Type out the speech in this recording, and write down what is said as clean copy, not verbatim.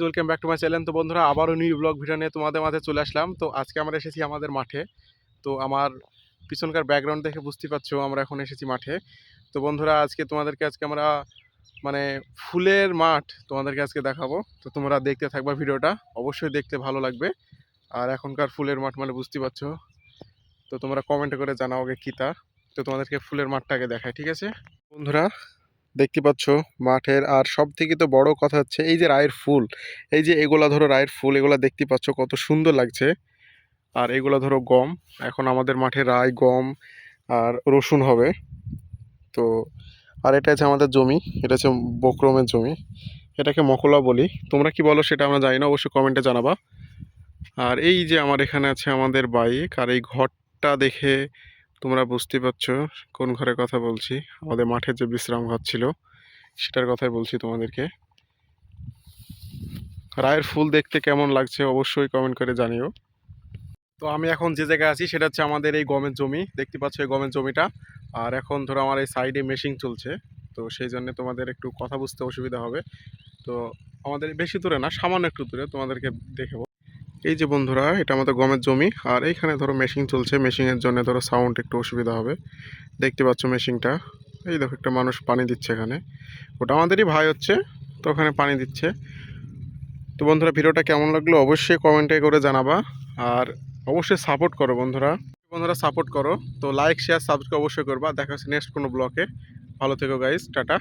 Welcome back to my channel. তো বন্ধুরা, আবারও নিউ ব্লগ ভিডিও নিয়ে তোমাদের মাঝে চলে আসলাম। তো আজকে আমরা এসেছি আমাদের মাঠে। তো আমার পিছনকার ব্যাকগ্রাউন্ড দেখে বুঝতে পারছো আমরা এখন এসেছি মাঠে। তো বন্ধুরা, আজকে আমরা মানে ফুলের মাঠ তোমাদেরকে আজকে দেখাবো। তো তোমরা দেখতে থাকবা ভিডিওটা, অবশ্যই দেখতে ভালো লাগবে। আর এখনকার ফুলের মাঠ মানে বুঝতে পারছো। তো তোমরা কমেন্ট করে জানাও আগে কী তা। তো তোমাদেরকে ফুলের মাঠটাকে দেখায়, ঠিক আছে বন্ধুরা? দেখতে পাচ্ছ মাঠের, আর সব থেকে তো বড় কথা হচ্ছে এই যে রায়ের ফুল। এই যে এগুলা ধরো রায়ের ফুল, এগুলা দেখতে পাচ্ছ কত সুন্দর লাগছে। আর এগুলা ধরো গম, এখন আমাদের মাঠে রায়, গম আর রসুন হবে। তো আর এটা হচ্ছে আমাদের জমি, এটা হচ্ছে বকরমের জমি, এটাকে মকলা বলি। তোমরা কি বলো সেটা আমরা জানি না, অবশ্যই কমেন্টে জানাবা। আর এই যে আমার এখানে আছে আমাদের বাইক, আর এই ঘরটা দেখে তোমরা বুঝতে পারছো কোন ঘরের কথা বলছি। আমাদের মাঠে যে বিশ্রাম ঘর ছিল সেটার কথাই বলছি তোমাদেরকে। রায়ের ফুল দেখতে কেমন লাগছে অবশ্যই কমেন্ট করে জানিও। তো আমি এখন যে জায়গায় আছি সেটা হচ্ছে আমাদের এই গমের জমি, দেখতে পাচ্ছ এই গমের জমিটা। আর এখন ধরো আমার এই সাইডে মেশিন চলছে, তো সেই জন্য তোমাদের একটু কথা বুঝতে অসুবিধা হবে। তো আমাদের বেশি দূরে না, সামান্য একটু দূরে তোমাদেরকে দেখাবো। এই যে বন্ধুরা, এটা আমাদের গমের জমি, আর এইখানে ধরো মেশিন চলছে, মেশিনের জন্য ধরো সাউন্ড একটু অসুবিধা হবে। দেখতে পাচ্ছ মেশিনটা, এই দেখো একটা মানুষ পানি দিচ্ছে এখানে, ওটা আমাদেরই ভাই হচ্ছে, তো ওখানে পানি দিচ্ছে। তো বন্ধুরা, ভিডিওটা কেমন লাগলো অবশ্যই কমেন্টে করে জানাবা। আর অবশ্যই সাপোর্ট করো বন্ধুরা, বন্ধুরা সাপোর্ট করো। তো লাইক শেয়ার সাবস্ক্রাইব অবশ্যই করবা। দেখা হচ্ছে নেক্সট কোনো ব্লগে। ভালো থেকো গাইস, টাটা।